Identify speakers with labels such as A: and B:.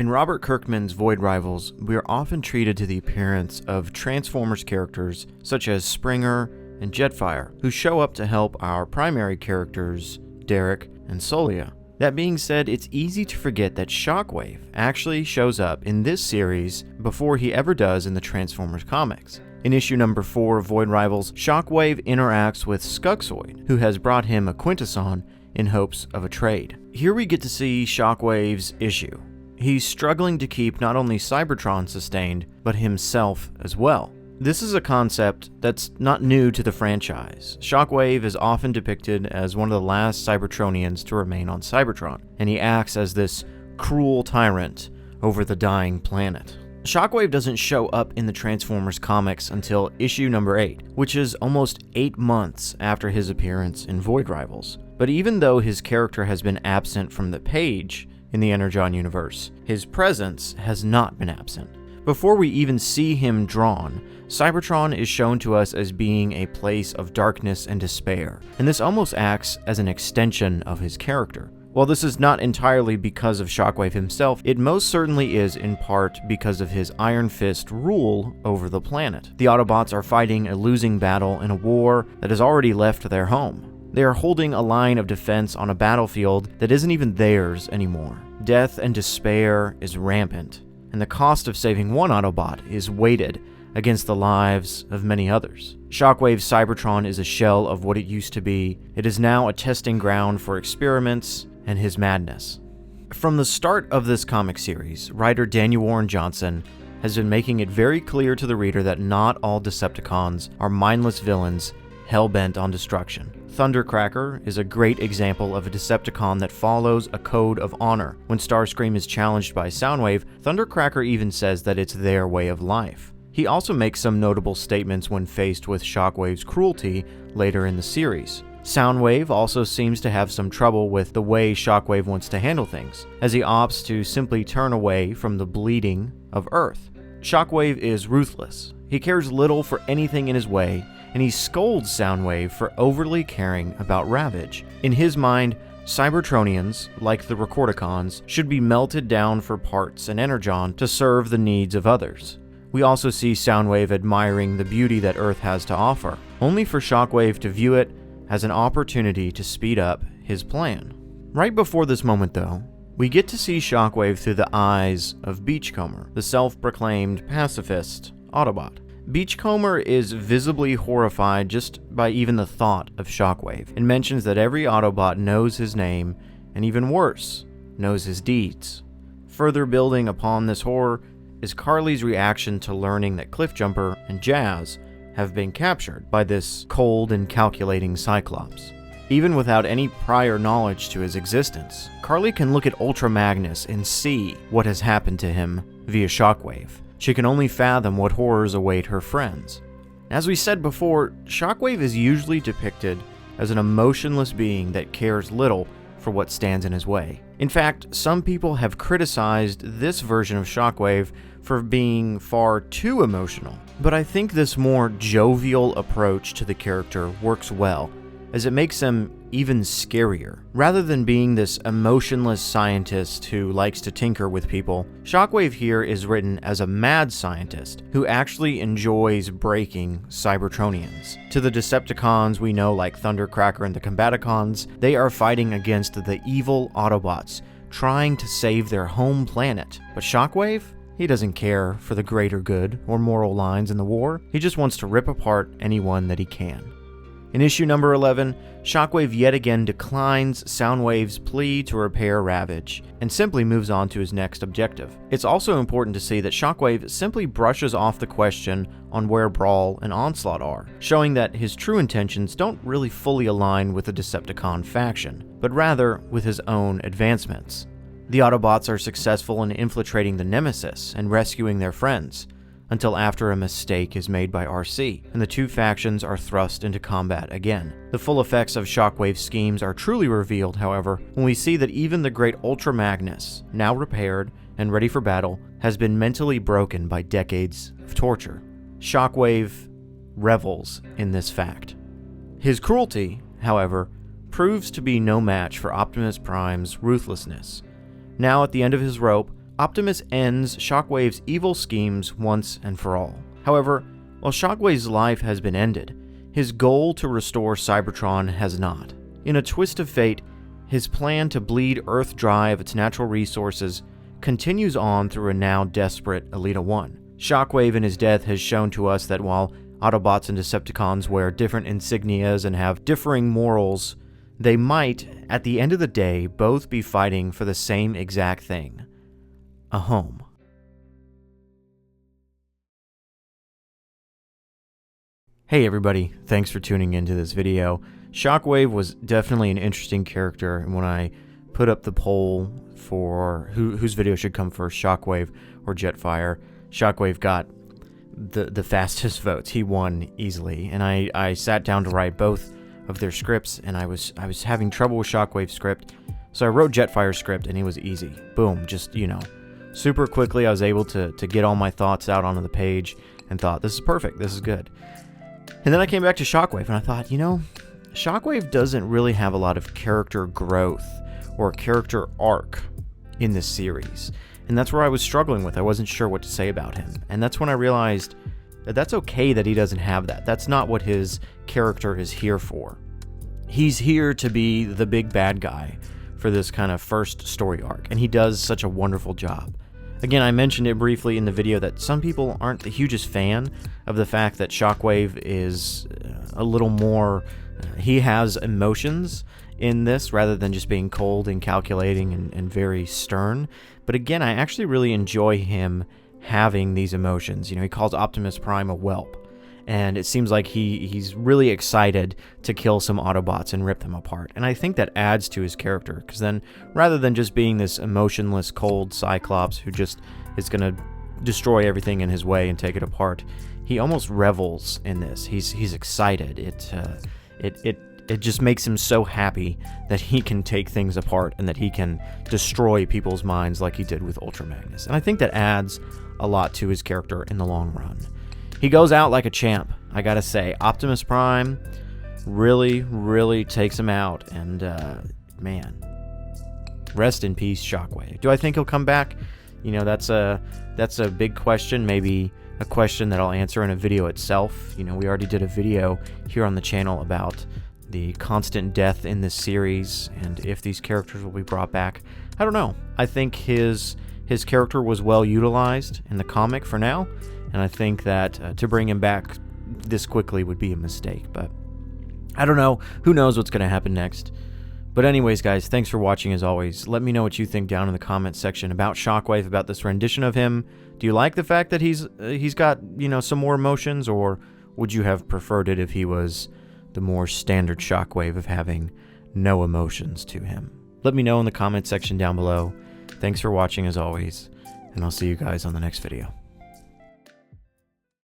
A: In Robert Kirkman's Void Rivals, we are often treated to the appearance of Transformers characters such as Springer and Jetfire, who show up to help our primary characters, Derek and Solia. That being said, it's easy to forget that Shockwave actually shows up in this series before he ever does in the Transformers comics. In issue number 4 of Void Rivals, Shockwave interacts with Skuxoid, who has brought him a Quintesson in hopes of a trade. Here we get to see Shockwave's issue. He's struggling to keep not only Cybertron sustained, but himself as well. This is a concept that's not new to the franchise. Shockwave is often depicted as one of the last Cybertronians to remain on Cybertron, and he acts as this cruel tyrant over the dying planet. Shockwave doesn't show up in the Transformers comics until issue number 8, which is almost 8 months after his appearance in Void Rivals. But even though his character has been absent from the page in the Energon universe, his presence has not been absent. Before we even see him drawn, Cybertron is shown to us as being a place of darkness and despair, and this almost acts as an extension of his character. While this is not entirely because of Shockwave himself, it most certainly is in part because of his Iron Fist rule over the planet. The Autobots are fighting a losing battle in a war that has already left their home. They are holding a line of defense on a battlefield that isn't even theirs anymore. Death and despair is rampant, and the cost of saving one Autobot is weighted against the lives of many others. Shockwave's Cybertron is a shell of what it used to be. It is now a testing ground for experiments and his madness. From the start of this comic series, writer Daniel Warren Johnson has been making it very clear to the reader that not all Decepticons are mindless villains hell-bent on destruction. Thundercracker is a great example of a Decepticon that follows a code of honor. When Starscream is challenged by Soundwave, Thundercracker even says that it's their way of life. He also makes some notable statements when faced with Shockwave's cruelty later in the series. Soundwave also seems to have some trouble with the way Shockwave wants to handle things, as he opts to simply turn away from the bleeding of Earth. Shockwave is ruthless. He cares little for anything in his way, and he scolds Soundwave for overly caring about Ravage. In his mind, Cybertronians, like the Recordicons, should be melted down for parts and energon to serve the needs of others. We also see Soundwave admiring the beauty that Earth has to offer, only for Shockwave to view it as an opportunity to speed up his plan. Right before this moment, though, we get to see Shockwave through the eyes of Beachcomber, the self-proclaimed pacifist Autobot. Beachcomber is visibly horrified just by even the thought of Shockwave, and mentions that every Autobot knows his name, and even worse, knows his deeds. Further building upon this horror is Carly's reaction to learning that Cliffjumper and Jazz have been captured by this cold and calculating Cyclops. Even without any prior knowledge to his existence, Carly can look at Ultra Magnus and see what has happened to him via Shockwave. She can only fathom what horrors await her friends. As we said before, Shockwave is usually depicted as an emotionless being that cares little for what stands in his way. In fact, some people have criticized this version of Shockwave for being far too emotional, but I think this more jovial approach to the character works well, as it makes him even scarier. Rather than being this emotionless scientist who likes to tinker with people, Shockwave here is written as a mad scientist who actually enjoys breaking Cybertronians. To the Decepticons we know, like Thundercracker and the Combaticons, they are fighting against the evil Autobots, trying to save their home planet. But Shockwave? He doesn't care for the greater good or moral lines in the war. He just wants to rip apart anyone that he can. In issue number 11, Shockwave yet again declines Soundwave's plea to repair Ravage, and simply moves on to his next objective. It's also important to see that Shockwave simply brushes off the question on where Brawl and Onslaught are, showing that his true intentions don't really fully align with the Decepticon faction, but rather with his own advancements. The Autobots are successful in infiltrating the Nemesis and rescuing their friends, until after a mistake is made by RC, and the two factions are thrust into combat again. The full effects of Shockwave's schemes are truly revealed, however, when we see that even the great Ultra Magnus, now repaired and ready for battle, has been mentally broken by decades of torture. Shockwave revels in this fact. His cruelty, however, proves to be no match for Optimus Prime's ruthlessness. Now at the end of his rope, Optimus ends Shockwave's evil schemes once and for all. However, while Shockwave's life has been ended, his goal to restore Cybertron has not. In a twist of fate, his plan to bleed Earth dry of its natural resources continues on through a now desperate Elita 1. Shockwave in his death has shown to us that while Autobots and Decepticons wear different insignias and have differing morals, they might, at the end of the day, both be fighting for the same exact thing: a home. Hey everybody, thanks for tuning into this video. Shockwave was definitely an interesting character, and when I put up the poll for whose video should come first, Shockwave or Jetfire, Shockwave got the fastest votes. He won easily, and I sat down to write both of their scripts, and I was having trouble with Shockwave's script, so I wrote Jetfire's script, and it was easy. Boom, just, super quickly I was able to get all my thoughts out onto the page, and thought, this is perfect, this is good. And then I came back to Shockwave, and I thought, Shockwave doesn't really have a lot of character growth or character arc in this series, and that's where I was struggling with. I wasn't sure what to say about him, and that's when I realized that that's okay that he doesn't have that. That's not what his character is here for. He's here to be the big bad guy for this kind of first story arc, and he does such a wonderful job. Again, I mentioned it briefly in the video that some people aren't the hugest fan of the fact that Shockwave is a little more, he has emotions in this rather than just being cold and calculating and very stern. But again, I actually really enjoy him having these emotions. He calls Optimus Prime a whelp, and it seems like he's really excited to kill some Autobots and rip them apart. And I think that adds to his character, because then rather than just being this emotionless, cold Cyclops who just is going to destroy everything in his way and take it apart, he almost revels in this. He's excited. It just makes him so happy that he can take things apart and that he can destroy people's minds like he did with Ultra Magnus. And I think that adds a lot to his character in the long run. He goes out like a champ, I gotta say. Optimus Prime really, really takes him out, and man, rest in peace, Shockwave. Do I think he'll come back? That's a big question, maybe a question that I'll answer in a video itself. We already did a video here on the channel about the constant death in this series, and if these characters will be brought back. I don't know. I think his character was well utilized in the comic for now, and I think that to bring him back this quickly would be a mistake, but I don't know. Who knows what's going to happen next? But anyways, guys, thanks for watching as always. Let me know what you think down in the comments section about Shockwave, about this rendition of him. Do you like the fact that he's got, some more emotions, or would you have preferred it if he was the more standard Shockwave of having no emotions to him? Let me know in the comment section down below. Thanks for watching as always, and I'll see you guys on the next video.